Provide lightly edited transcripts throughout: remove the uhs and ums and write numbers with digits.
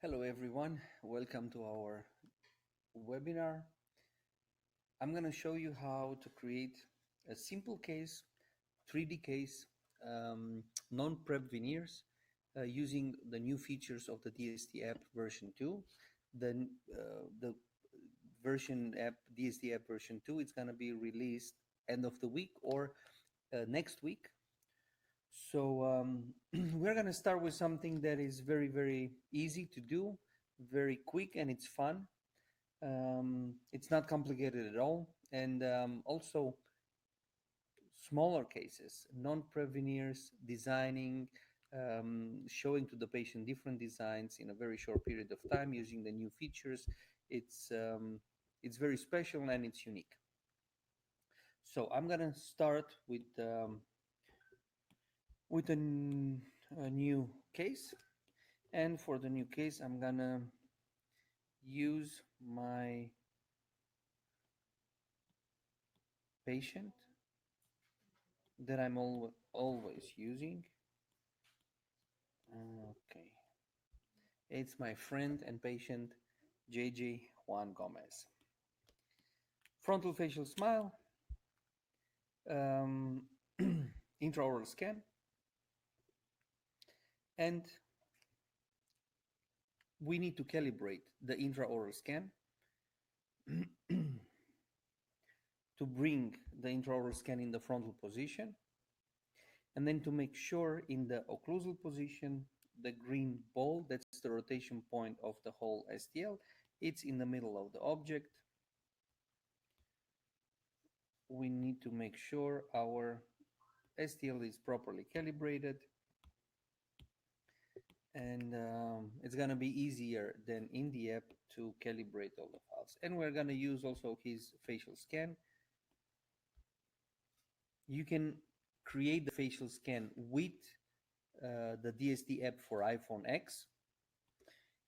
Hello, everyone. Welcome to our webinar. I'm going to show you how to create a simple case, 3D case, non-prep veneers using the new features of the DSD app version 2. The version app, DSD app version 2, it's going to be released end of the week or next week. So we're going to start with something that is very, very easy to do, very quick, and it's fun. It's not complicated at all. And also smaller cases, non-preveneers, designing, showing to the patient different designs in a very short period of time using the new features. It's very special and it's unique. So I'm going to start with a new case. And for the new case, I'm going to use my patient that I'm always using. Okay. It's my friend and patient, JJ Juan Gomez. Frontal facial smile, intraoral scan, and we need to calibrate the intraoral scan to bring the intraoral scan in the frontal position, and then to make sure in the occlusal position, the green ball, that's the rotation point of the whole STL, it's in the middle of the object. We need to make sure our STL is properly calibrated, and it's going to be easier than in the app to calibrate all the files. And we're going to use also his facial scan. You can create the facial scan with the DSD app for iPhone X.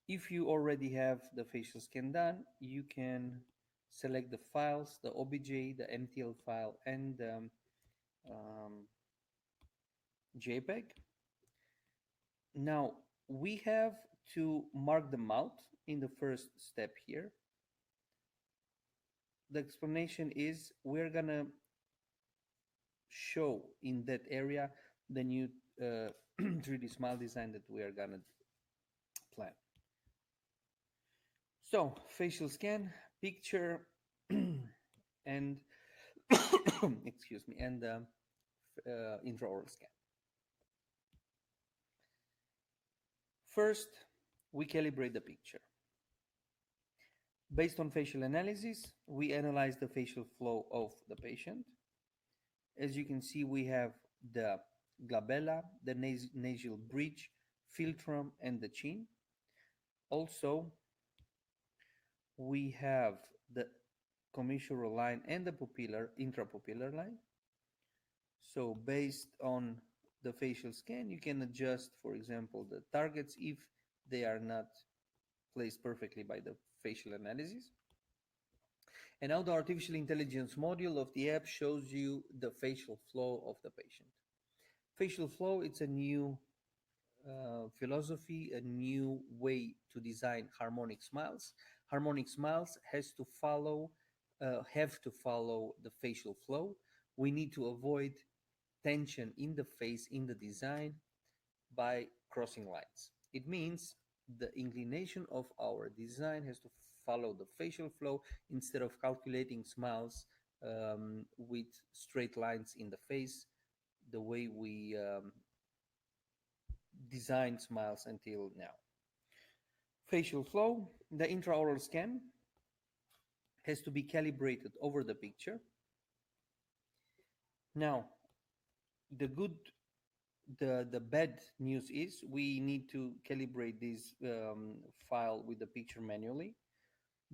If you already have the facial scan done, you can select the files, the OBJ, the MTL file, and JPEG. Now, we have to mark them out in the first step here. The explanation is we're going to show in that area the new 3D smile design that we are going to plan. So, facial scan, picture, and excuse me, and intraoral scan. First, we calibrate the picture. Based on facial analysis, we analyze the facial flow of the patient. As you can see, we have the glabella, the nasal bridge, philtrum, and the chin. Also, we have the commissural line and the intrapupillar line. So based on the facial scan, you can adjust, for example, the targets if they are not placed perfectly by the facial analysis. And now the artificial intelligence module of the app shows you the facial flow of the patient. Facial flow, it's a new philosophy, a new way to design harmonic smiles. Harmonic smiles have to follow the facial flow. We need to avoid tension in the face in the design by crossing lines. It means the inclination of our design has to follow the facial flow instead of calculating smiles with straight lines in the face, the way we design smiles until now. Facial flow, the intraoral scan has to be calibrated over the picture. Now, the bad news is we need to calibrate this file with the picture manually.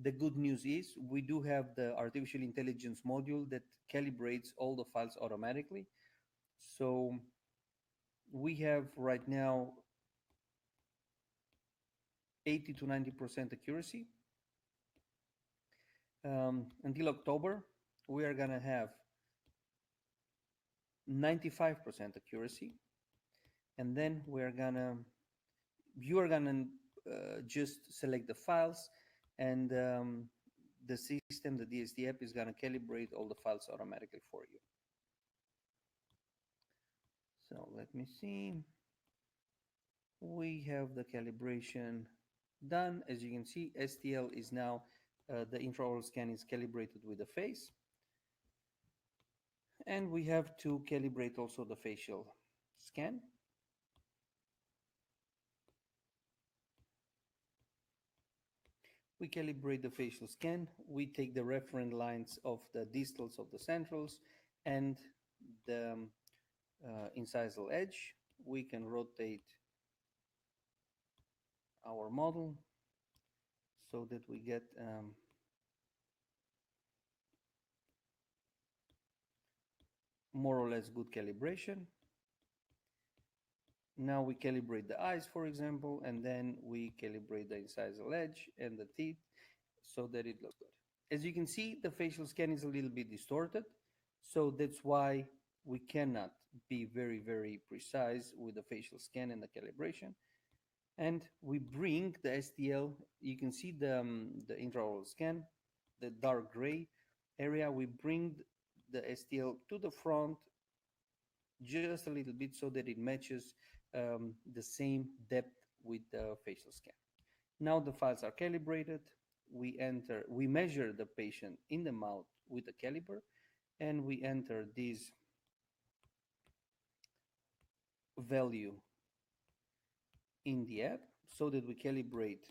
The good news is we do have the artificial intelligence module that calibrates all the files automatically. So we have right now 80 to 90% accuracy. Until October, we are going to have 95% accuracy. And then you are gonna just select the files, and the system, the DSD app, is going to calibrate all the files automatically for you. So let me see. We have the calibration done. As you can see, STL is now, the intraoral scan is calibrated with the face. And we have to calibrate also the facial scan. We calibrate the facial scan. We take the reference lines of the distals of the centrals and the incisal edge. We can rotate our model so that we get more or less good calibration. Now we calibrate the eyes, for example, and then we calibrate the incisal edge and the teeth so that it looks good. As you can see, the facial scan is a little bit distorted, so that's why we cannot be very, very precise with the facial scan and the calibration. And we bring the STL, you can see the intraoral scan, the dark gray area, we bring the STL to the front just a little bit so that it matches the same depth with the facial scan. Now the files are calibrated. We measure the patient in the mouth with the caliper, and we enter this value in the app so that we calibrate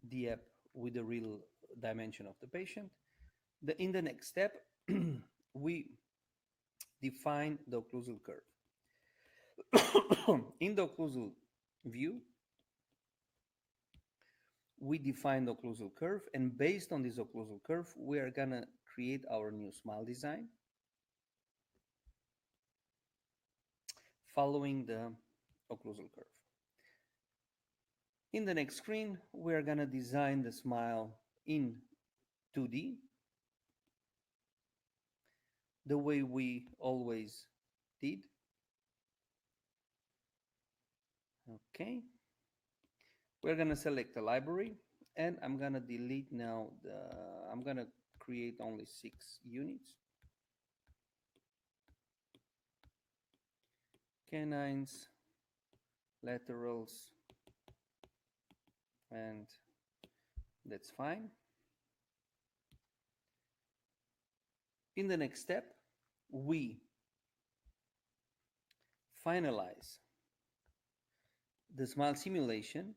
the app with the real dimension of the patient. In the next step, we define the occlusal curve. In the occlusal view, we define the occlusal curve, and based on this occlusal curve, we are gonna create our new smile design following the occlusal curve. In the next screen, we are gonna design the smile in 2D, the way we always did. Okay. We're gonna select a library, and I'm gonna delete now I'm gonna create only 6 units. Canines, laterals, and that's fine. In the next step, we finalize the smile simulation.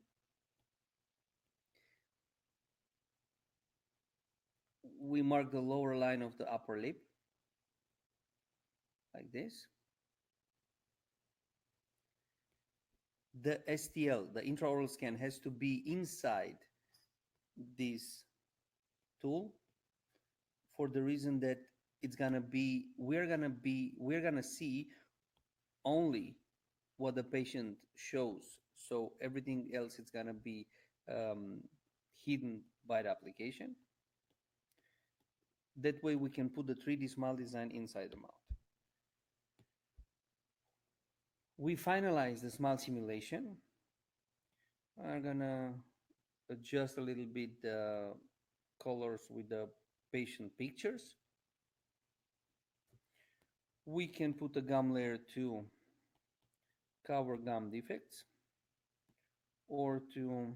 We mark the lower line of the upper lip like this. The STL, the intraoral scan, has to be inside this tool for the reason that it's gonna be, we're gonna see only what the patient shows. So everything else is gonna be hidden by the application. That way we can put the 3D smile design inside the mouth. We finalize the smile simulation. I'm gonna adjust a little bit the colors with the patient pictures. We can put a gum layer to cover gum defects, or to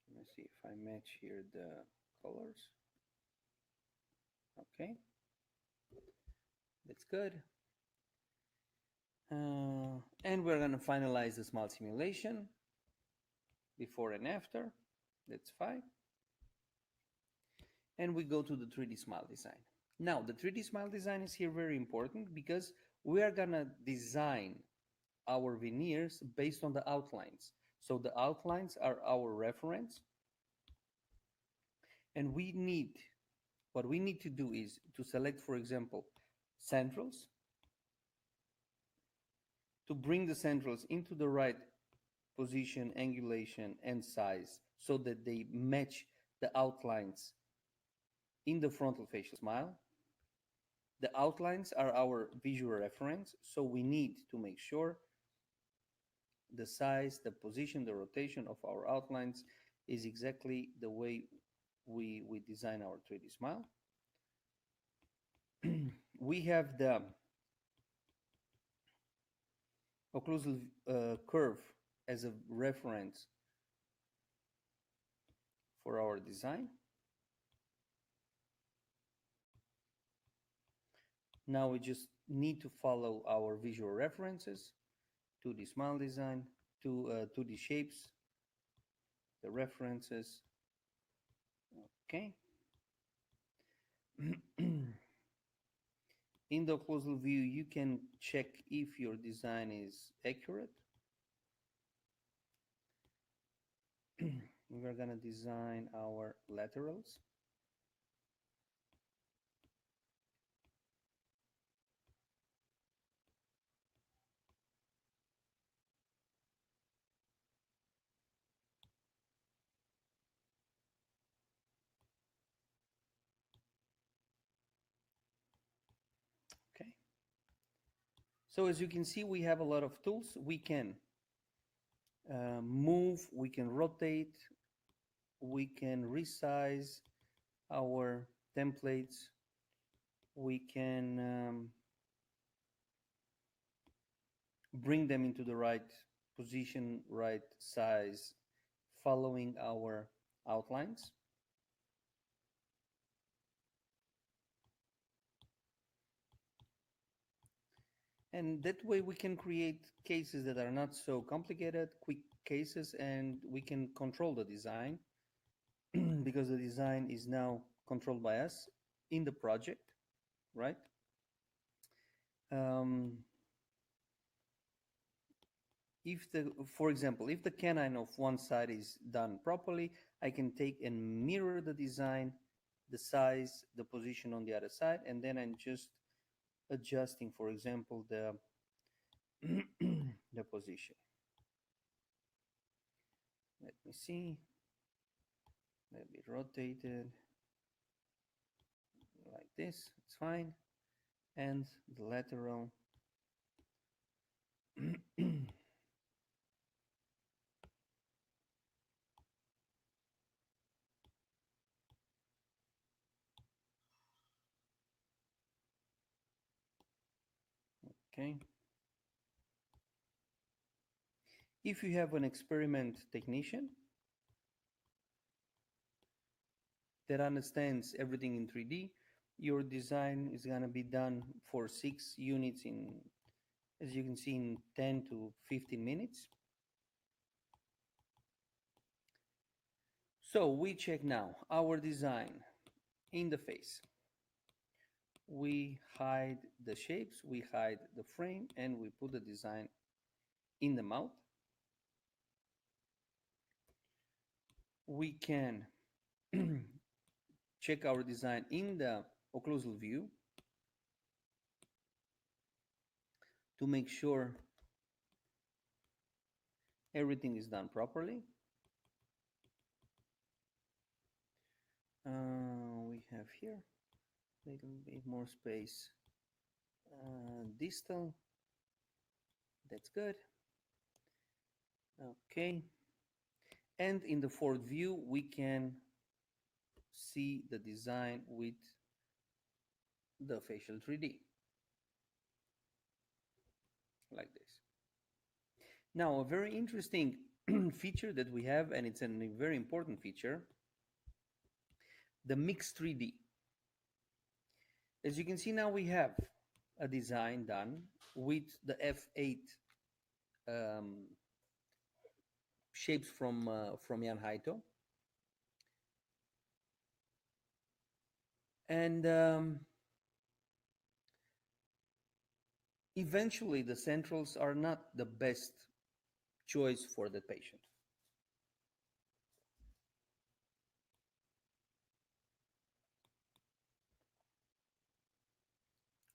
let me see if I match here the colors. Okay, that's good. And we're gonna finalize the smile simulation, before and after. That's fine. And we go to the 3D smile design. Now, the 3D smile design is here very important because we are gonna design our veneers based on the outlines. So the outlines are our reference. And what we need to do is to select, for example, centrals, to bring the centrals into the right position, angulation, and size so that they match the outlines in the frontal facial smile. The outlines are our visual reference, so we need to make sure the size, the position, the rotation of our outlines is exactly the way we design our 3D smile. We have the occlusal curve as a reference for our design. Now we just need to follow our visual references to the smile design, to the shapes, the references. Okay. In the occlusal view, you can check if your design is accurate. We're going to design our laterals. Okay. So as you can see, we have a lot of tools. We can move, we can rotate, we can resize our templates, we can bring them into the right position, right size, following our outlines. And that way we can create cases that are not so complicated, quick cases, and we can control the design because the design is now controlled by us in the project, right? For example, if the canine of one side is done properly, I can take and mirror the design, the size, the position on the other side, and then I'm just adjusting, for example, the the position. Let me see. Let me rotate it like this. It's fine. And the lateral. Okay. If you have an experiment technician that understands everything in 3D, your design is going to be done for 6 units in, as you can see, in 10 to 15 minutes. So we check now our design in the face. We hide the shapes, we hide the frame, and we put the design in the mouth. We can check our design in the occlusal view to make sure everything is done properly. We have here a little bit more space distal. That's good. Okay. And in the fourth view, we can see the design with the facial 3D, like this. Now, a very interesting feature that we have, and it's a very important feature, the mixed 3D. As you can see now, we have a design done with the F8 shapes from Jan Haito. And eventually the centrals are not the best choice for the patient.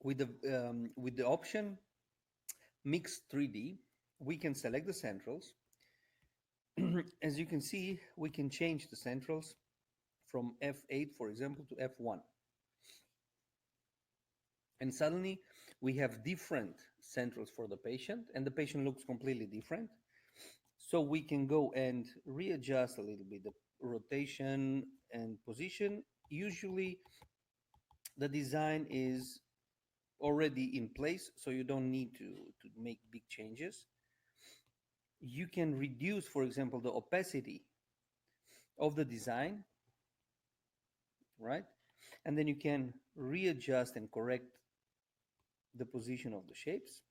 With the option Mixed 3D, we can select the centrals. As you can see, we can change the centrals from F8, for example, to F1. And suddenly we have different centrals for the patient, and the patient looks completely different. So we can go and readjust a little bit the rotation and position. Usually the design is already in place, so you don't need to make big changes. You can reduce, for example, the opacity of the design, right? And then you can readjust and correct the position of the shapes.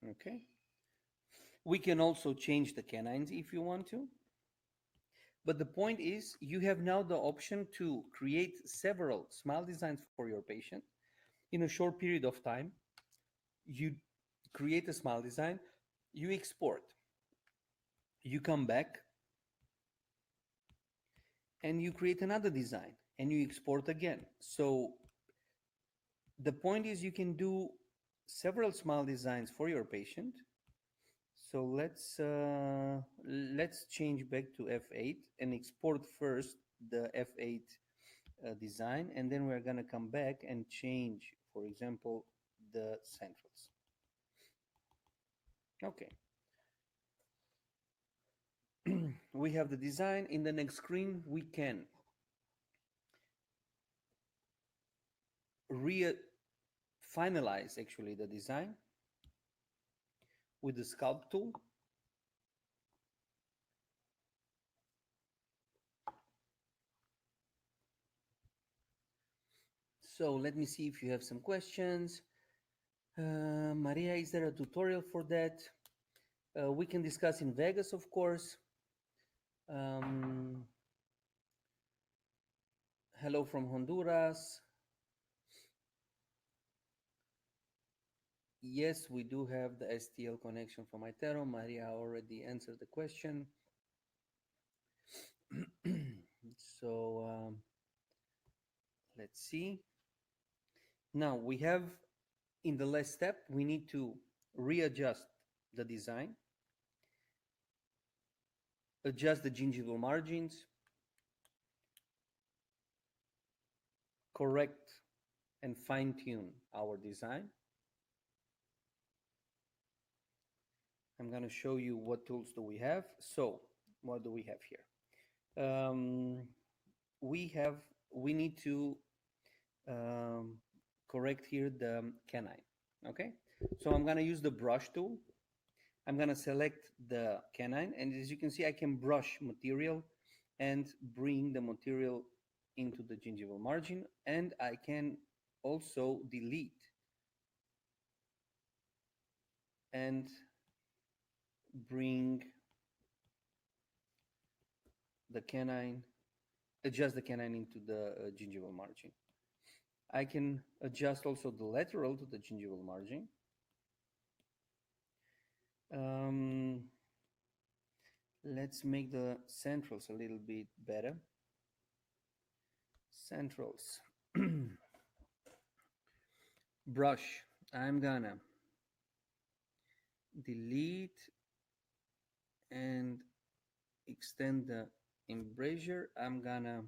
Okay. We can also change the canines if you want to. But the point is, you have now the option to create several smile designs for your patient in a short period of time. You create a smile design, you export, you come back, and you create another design, and you export again. So the point is, you can do several smile designs for your patient. So let's change back to F8 and export first the F8 design, and then we're gonna come back and change, for example, the centrals. Okay. We have the design. In the next screen, we can finalize actually the design with the sculpt tool. So let me see if you have some questions. Maria, is there a tutorial for that? We can discuss in Vegas, of course. Hello from Honduras. Yes, we do have the STL connection from Itero. Maria already answered the question. So let's see. Now we have, in the last step, we need to readjust the design, adjust the gingival margins, correct and fine-tune our design. I'm going to show you what tools do we have. So what do we have here? We need to correct here the canine. Okay, so I'm going to use the brush tool. I'm going to select the canine, and as you can see, I can brush material and bring the material into the gingival margin, and I can also delete and bring the canine, adjust the canine into the gingival margin. I can adjust also the lateral to the gingival margin. Let's make the centrals a little bit better. Centrals. Brush. I'm gonna delete and extend the embrasure. I'm gonna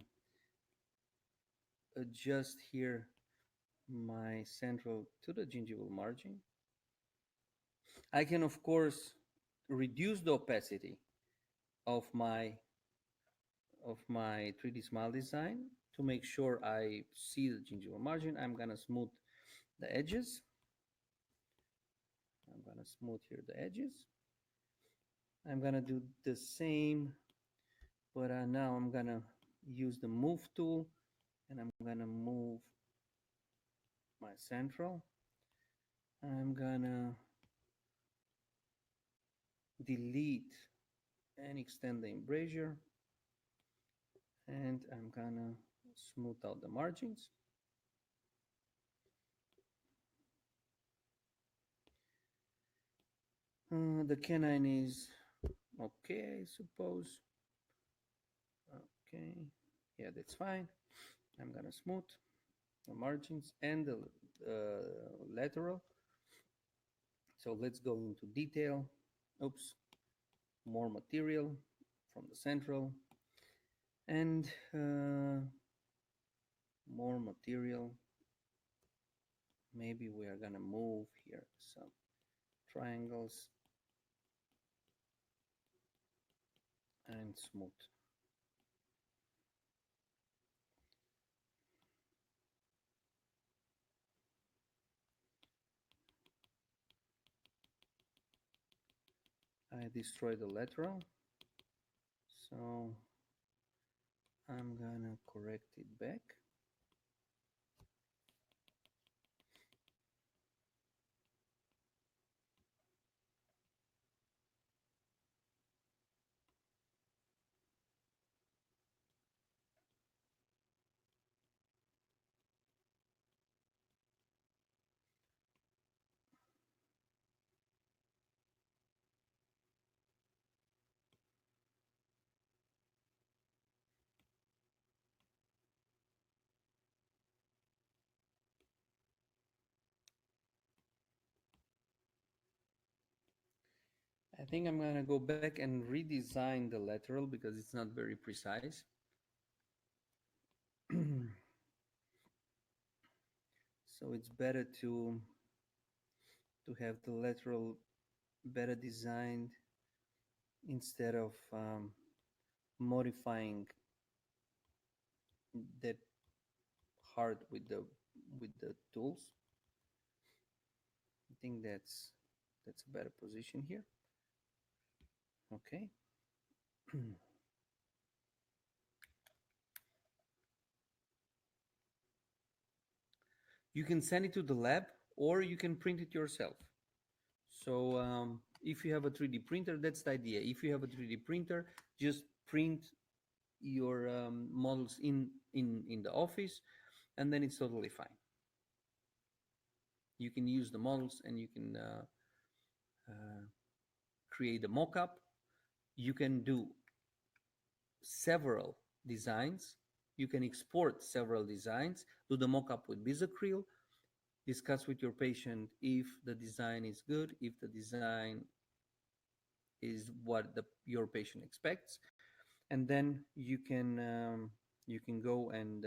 adjust here my central to the gingival margin. I can, of course, reduce the opacity of my 3D smile design to make sure I see the gingival margin. I'm gonna smooth the edges. I'm gonna smooth here the edges. I'm gonna do the same, but now I'm gonna use the move tool, and I'm gonna move my central. I'm gonna delete and extend the embrasure, and I'm gonna smooth out the margins. The canine is okay, I suppose. Okay, yeah, that's fine. I'm gonna smooth the margins and the lateral. So let's go into detail. Oops, more material from the central. And material. Maybe we are gonna move here some triangles and smooth. I destroyed the lateral, so I'm gonna correct it back. I think I'm gonna go back and redesign the lateral because it's not very precise. So it's better to have the lateral better designed instead of modifying that hard with the tools. I think that's a better position here. Okay. You can send it to the lab or you can print it yourself. So if you have a 3D printer, that's the idea. If you have a 3D printer, just print your models in the office, and then it's totally fine. You can use the models and you can create a mock-up. You can do several designs. You can export several designs, do the mock-up with Bisacryl, discuss with your patient if the design is good, if the design is what your patient expects, and then you can go and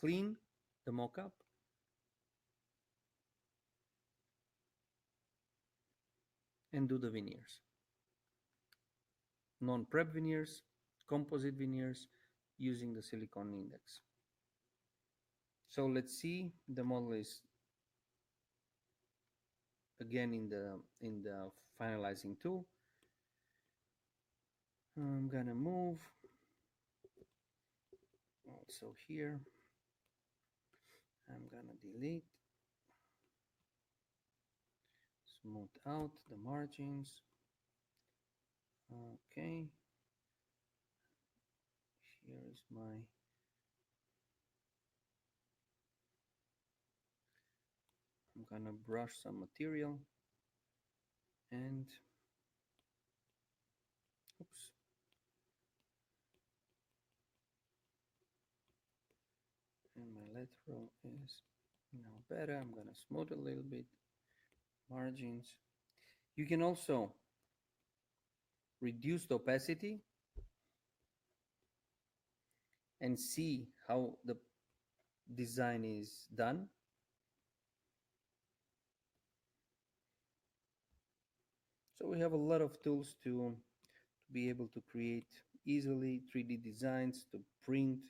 clean the mock-up and do the veneers. Non-prep veneers, composite veneers, using the silicone index. So let's see, the model is again in the finalizing tool. I'm gonna move also here. I'm gonna delete, smooth out the margins. Okay, here is my I'm gonna brush some material and oops. And my lateral is now better. I'm gonna smooth a little bit margins. You can also reduce the opacity and see how the design is done. So we have a lot of tools to be able to create easily 3D designs, to print.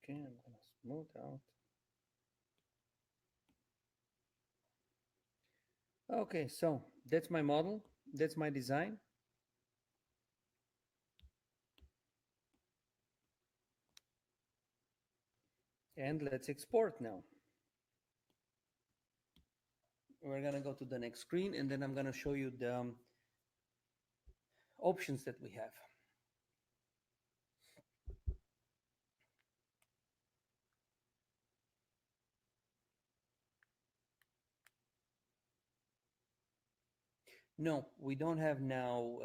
Okay, I'm gonna smooth out. Okay, so that's my model, that's my design. And let's export now. We're gonna go to the next screen and then I'm gonna show you the options that we have. No, we don't have now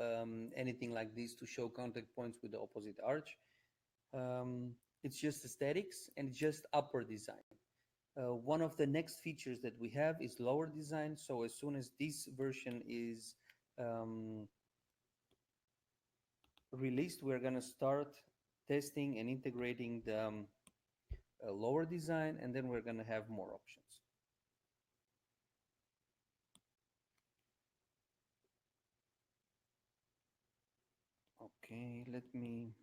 anything like this to show contact points with the opposite arch. It's just aesthetics and just upper design. One of the next features that we have is lower design. So as soon as this version is um, released, we're going to start testing and integrating the lower design, and then we're going to have more options. Okay, let me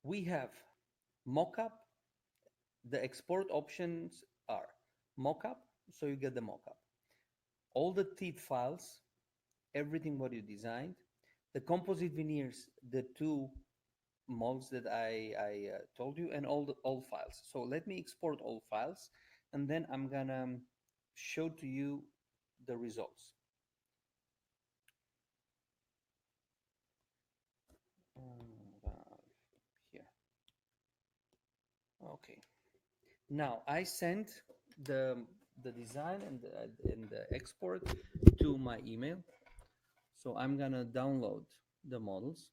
we have mockup. The export options are mockup, so you get the mockup, all the teeth files, everything what you designed, the composite veneers, the two molds that I told you, and all files. So let me export all files, and then I'm gonna show to you the results. Here. Okay. Now I sent the design and the export to my email. So I'm gonna download the models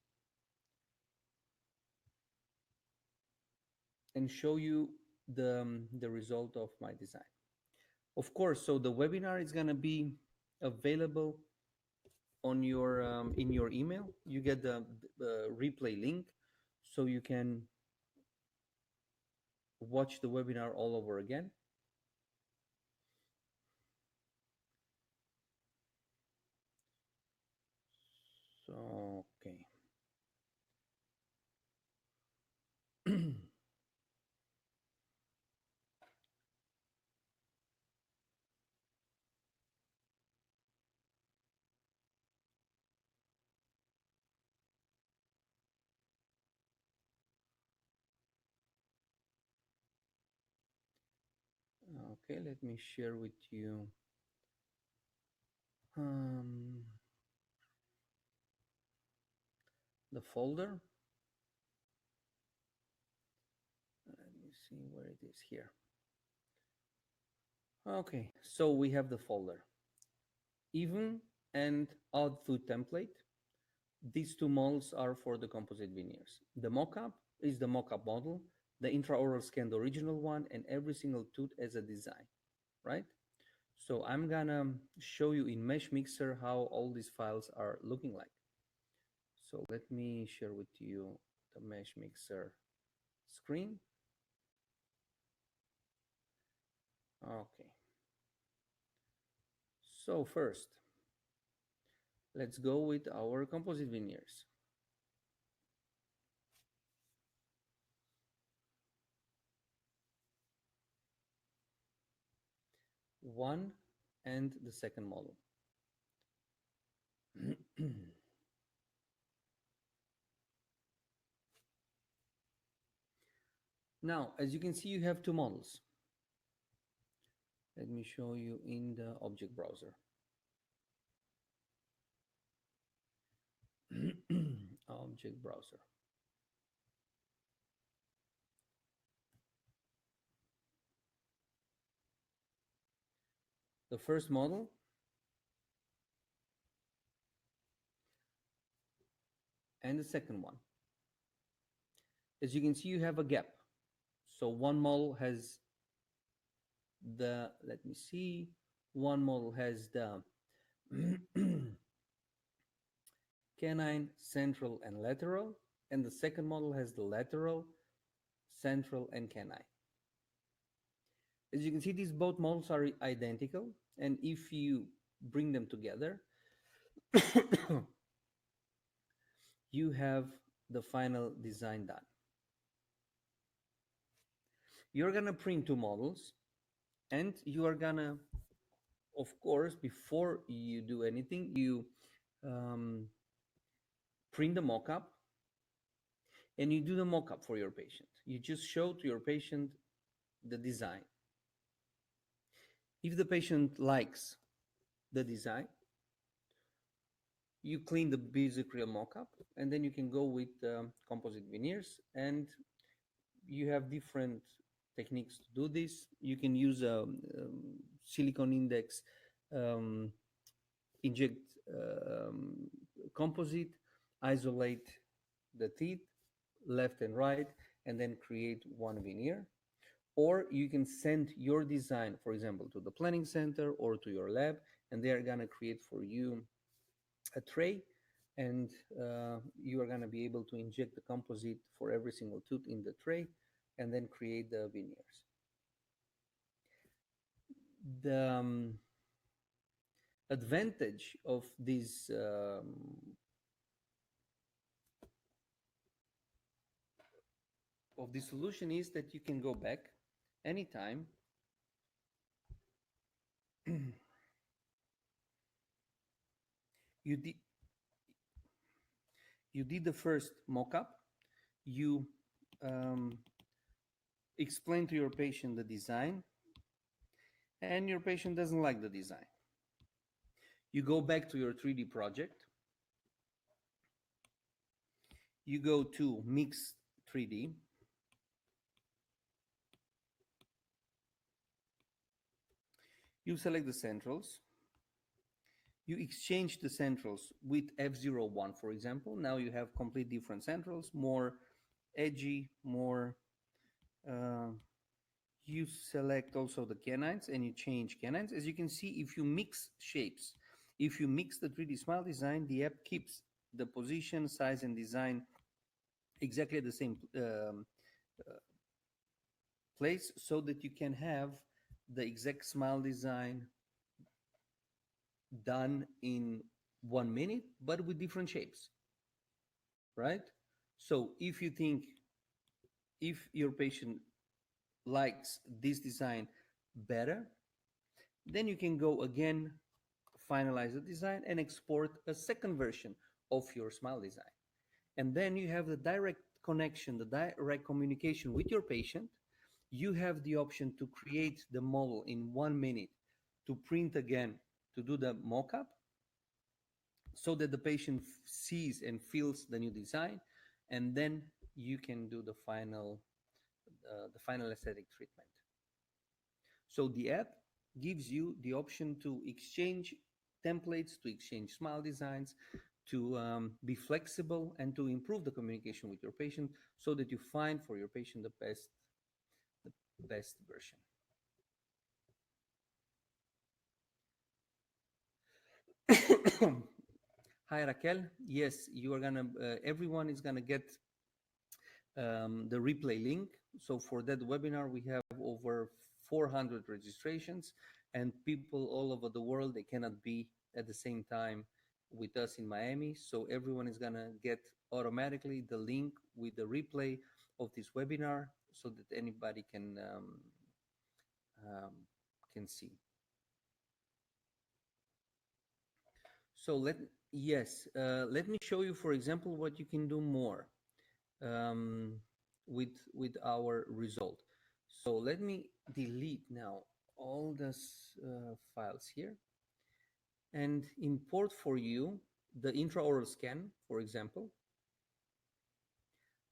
and show you the result of my design. Of course, so the webinar is gonna be available on your in your email. You get the replay link, so you can watch the webinar all over again. So okay. Okay, let me share with you the folder. Let me see where it is here. Okay, so we have the folder. Even and odd foot template. These two models are for the composite veneers. The mockup is the mockup model, the intraoral scan, the original one, and every single tooth as a design, right? So I'm gonna show you in Mesh Mixer how all these files are looking like. So let me share with you the Mesh Mixer screen. Okay. So first, let's go with our composite veneers. One and the second model. Now, as you can see, you have two models. Let me show you in the object browser. Object browser. The first model and the second one. As you can see, you have a gap. So one model has the, let me see, one model has the canine, central, and lateral, and the second model has the lateral, central, and canine. As you can see, these both models are identical, and if you bring them together, you have the final design done. You're gonna print two models, and you are gonna, of course, before you do anything, you print the mockup, and you do the mockup for your patient. You just show to your patient the design. If the patient likes the design, you clean the basic real mockup, and then you can go with composite veneers, and you have different techniques to do this. You can use a silicone index, inject composite, isolate the teeth left and right, and then create one veneer. Or you can send your design, for example, to the planning center or to your lab, and they are going to create for you a tray, and you are going to be able to inject the composite for every single tooth in the tray and then create the veneers. The advantage of this solution is that you can go back anytime. you did you did the first mock-up, you explain to your patient the design, and your patient doesn't like the design. You go back to your 3D project, you go to Mix 3D, you select the centrals, you exchange the centrals with F01, for example. Now you have complete different centrals, more edgy, more you select also the canines and you change canines. As you can see, if you mix shapes, if you mix the 3D Smile design, the app keeps the position, size, and design exactly at the same place, so that you can have the exact smile design done in 1 minute, but with different shapes, right? So if you think, if your patient likes this design better, then you can go again, finalize the design, and export a second version of your smile design. And then you have the direct connection, the direct communication with your patient. You have the option to create the model in 1 minute, to print again, to do the mock-up, so that the patient sees and feels the new design, and then you can do the final aesthetic treatment. So the app gives you the option to exchange templates, to exchange smile designs, to be flexible, and to improve the communication with your patient, so that you find for your patient the best version. Hi Raquel. Yes, you are gonna. Everyone is gonna get the replay link. So for that webinar, we have over 400 registrations, and people all over the world, they cannot be at the same time with us in Miami. So everyone is gonna get automatically the link with the replay of this webinar, so that anybody can see. So let me show you, for example, what you can do more with our result. So let me delete now all these files here and import for you the intraoral scan, for example.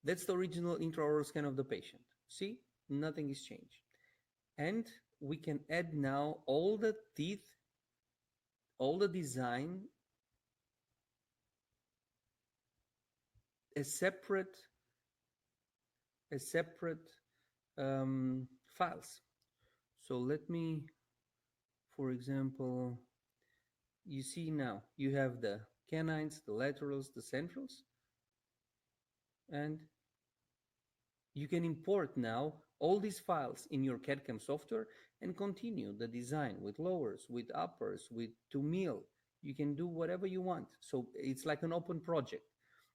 That's the original intraoral scan of the patient. See, nothing is changed. And we can add now all the teeth, all the design as separate files. So let me, for example, you see now you have the canines, the laterals, the centrals, and you can import now all these files in your CAD/CAM software and continue the design with lowers, with uppers, with to mill. You can do whatever you want. So it's like an open project.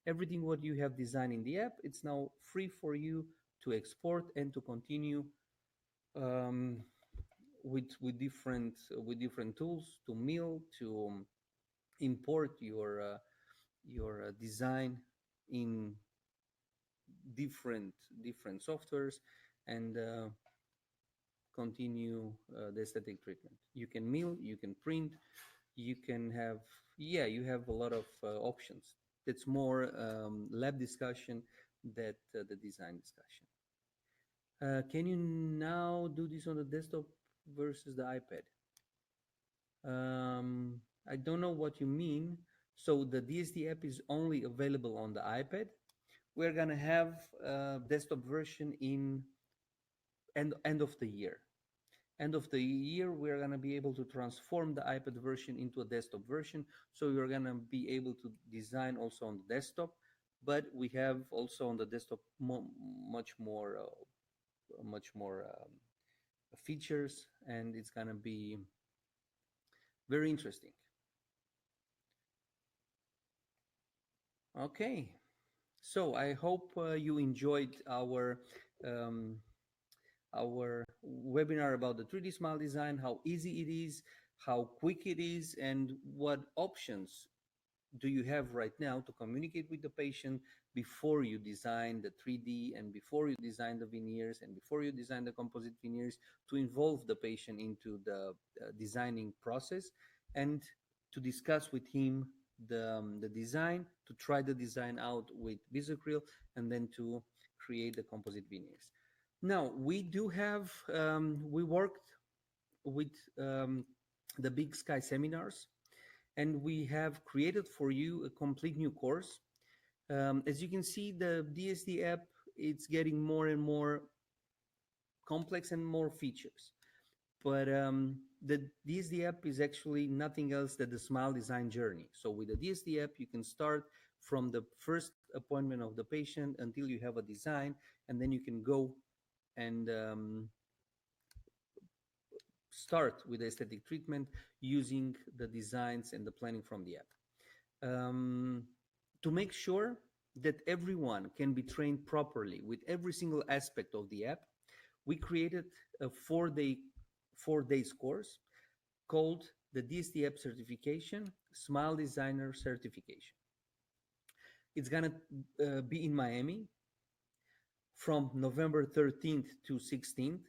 Everything what you have designed in the app, it's now free for you to export and to continue with different tools, to mill, to import your design in different softwares, and continue the aesthetic treatment. You can mill, you can print, you can have, you have a lot of options. It's more lab discussion than the design discussion. Can you now do this on the desktop versus the iPad? I don't know what you mean. So the DSD app is only available on the iPad. We're gonna have a desktop version in end of the year. End of the year, we're gonna be able to transform the iPad version into a desktop version. So you're gonna be able to design also on the desktop, but we have also on the desktop much more features, and it's gonna be very interesting. Okay, so I hope you enjoyed um, our webinar about the 3D Smile design, how easy it is, how quick it is, and what options do you have right now to communicate with the patient before you design the 3D and before you design the veneers and before you design the composite veneers, to involve the patient into the designing process and to discuss with him the design, to try the design out with bisacryl, and then to create the composite veneers. Now, we do have, we worked with the Big Sky seminars, and we have created for you a complete new course. As you can see, the DSD app, it's getting more and more complex and more features. But the DSD app is actually nothing else than the smile design journey. So with the DSD app, you can start from the first appointment of the patient until you have a design, and then you can go and start with the aesthetic treatment using the designs and the planning from the app. To make sure that everyone can be trained properly with every single aspect of the app, we created a 4 days course called the DSD App Certification Smile Designer Certification. It's gonna be in Miami from November 13th to 16th.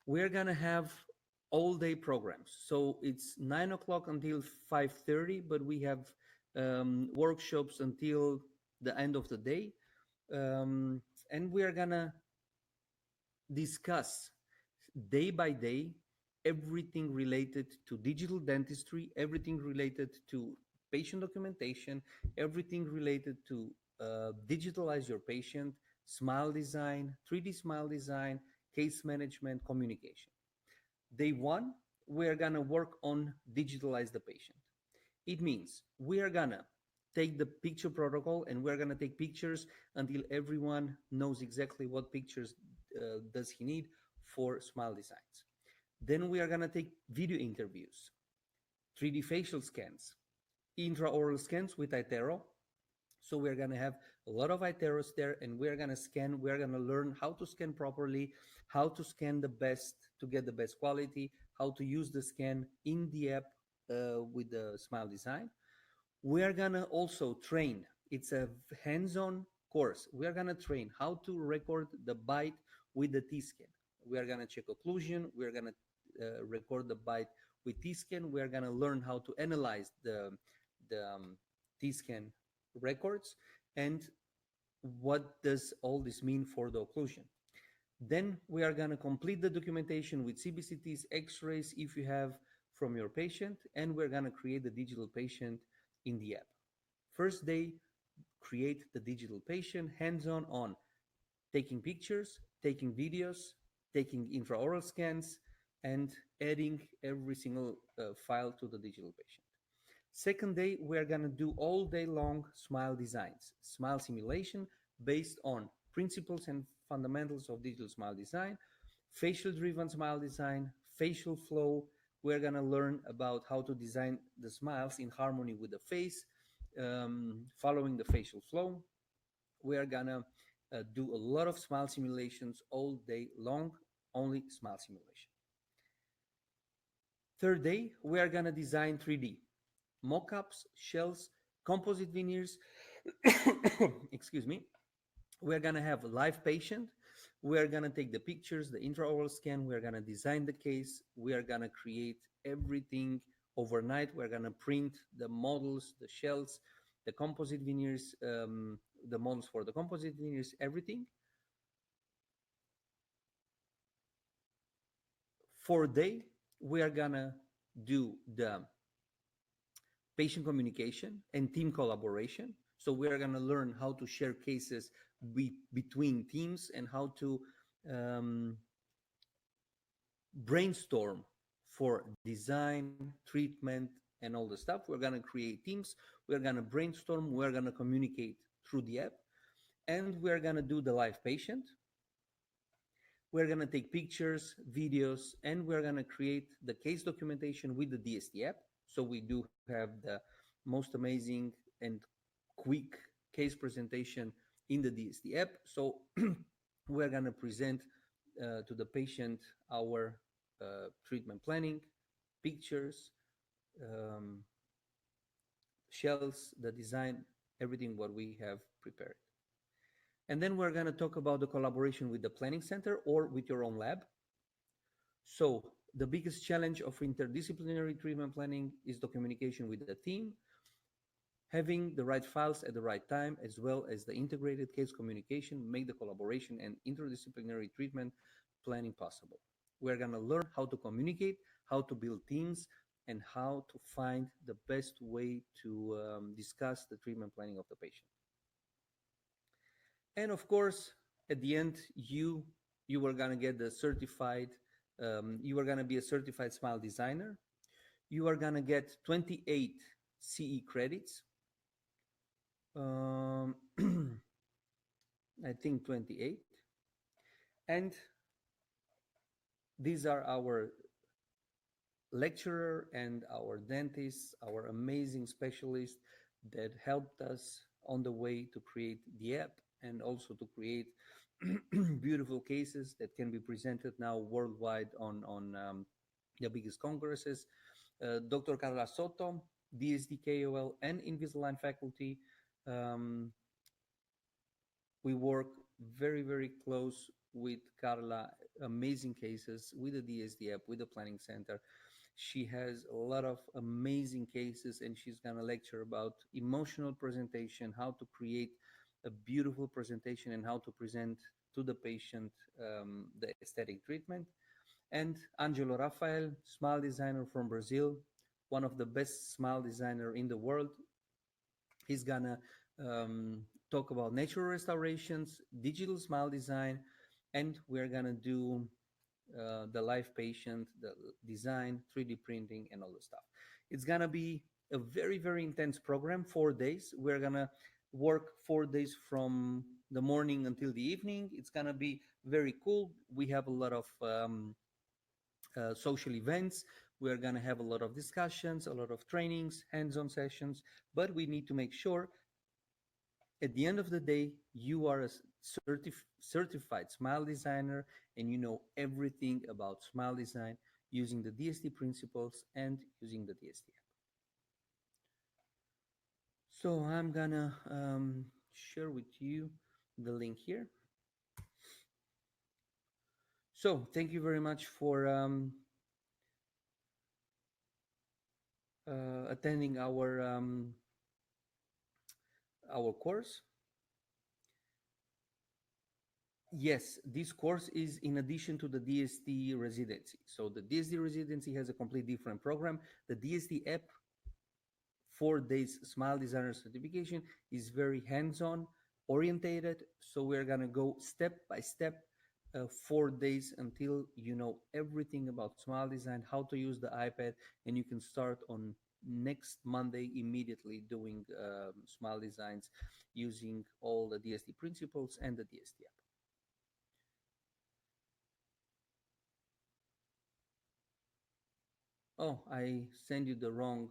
We're gonna have all day programs. So it's 9 o'clock until 5:30, but we have workshops until the end of the day. And we are gonna discuss day by day everything related to digital dentistry, everything related to patient documentation, everything related to digitalize your patient, smile design, 3D smile design, case management, communication. Day one, we are gonna work on digitalize the patient. It means we are gonna take the picture protocol and we're gonna take pictures until everyone knows exactly what pictures does he need for smile designs. Then we are gonna take video interviews, 3D facial scans, intraoral scans with iTero. So we're gonna have a lot of iTeros there, and we're gonna scan. We're gonna learn how to scan properly, how to scan the best to get the best quality, how to use the scan in the app with the smile design. We are gonna also train. It's a hands-on course. We are gonna train how to record the bite with the T-scan. We are gonna check occlusion. We are gonna record the bite with T-scan. We are gonna learn how to analyze the T-scan records and what does all this mean for the occlusion. Then we are going to complete the documentation with CBCTs, x-rays if you have from your patient, and we're going to create the digital patient in the app. First day, create the digital patient, hands-on on taking pictures, taking videos, taking intraoral scans, and adding every single file to the digital patient. Second day, we're going to do all day long smile designs, smile simulation based on principles and fundamentals of digital smile design, facial driven smile design, facial flow. We're going to learn about how to design the smiles in harmony with the face, following the facial flow. We are going to do a lot of smile simulations all day long, only smile simulation. Third day, we are going to design 3D mock-ups, shells, composite veneers. Excuse me. We're going to have a live patient. We're going to take the pictures, the intraoral scan. We're going to design the case. We are going to create everything overnight. We're going to print the models, the shells, the composite veneers, the models for the composite veneers, everything. Fourth day, we are going to do the patient communication and team collaboration. So we are going to learn how to share cases between teams and how to um, brainstorm for design, treatment, and all the stuff. We're going to create teams. We're going to brainstorm. We're going to communicate through the app. And we're going to do the live patient. We're going to take pictures, videos, and we're going to create the case documentation with the DSD app. So we do have the most amazing and quick case presentation in the DSD app. So we're going to present to the patient our treatment planning, pictures, um, shells, the design, everything what we have prepared. And then we're going to talk about the collaboration with the planning center or with your own lab. So the biggest challenge of interdisciplinary treatment planning is the communication with the team, having the right files at the right time, as well as the integrated case communication, make the collaboration and interdisciplinary treatment planning possible. We're going to learn how to communicate, how to build teams, and how to find the best way to discuss the treatment planning of the patient. And of course, at the end, you are going to get the certified, you are going to be a certified smile designer. You are going to get 28 CE credits. I think 28. And these are our lecturer and our dentists, our amazing specialists that helped us on the way to create the app and also to create beautiful cases that can be presented now worldwide on the biggest congresses. Dr. Carla Soto, DSD KOL and Invisalign faculty. We work very, very close with Carla, amazing cases with the DSD app, with the planning center. She has a lot of amazing cases, and she's going to lecture about emotional presentation, how to create a beautiful presentation, and how to present to the patient the aesthetic treatment. And Angelo Rafael, smile designer from Brazil, one of the best smile designer in the world. He's going to talk about natural restorations, digital smile design, and we're going to do the live patient, the design, 3D printing, and all the stuff. It's going to be a very, very intense program, 4 days. We're going to work 4 days from the morning until the evening. It's going to be very cool. We have a lot of social events. We're going to have a lot of discussions, a lot of trainings, hands-on sessions, but we need to make sure at the end of the day, you are a certified smile designer and you know everything about smile design using the DSD principles and using the DSD app. So I'm gonna share with you the link here. So thank you very much for attending our course. Yes, this course is in addition to the DSD residency. So the DSD residency has a completely different program. The DSD app 4 days smile designer certification is very hands-on orientated. So we're going to go step by step 4 days until you know everything about smile design, how to use the iPad, and you can start on next Monday immediately doing smile designs using all the DSD principles and the DSD app. Oh, I send you the wrong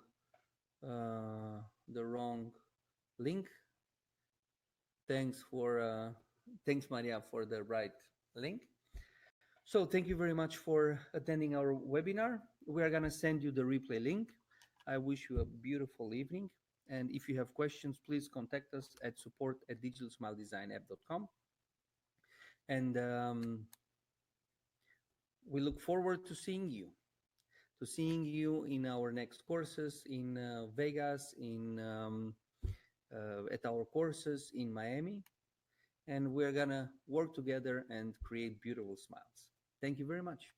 link. Thanks Maria for the right link. So thank you very much for attending our webinar. We are gonna send you the replay link. I wish you a beautiful evening. And if you have questions, please contact us at support@digitalsmiledesignapp.com. And we look forward to seeing you in our next courses in Vegas, at our courses in Miami, and we're gonna work together and create beautiful smiles. Thank you very much.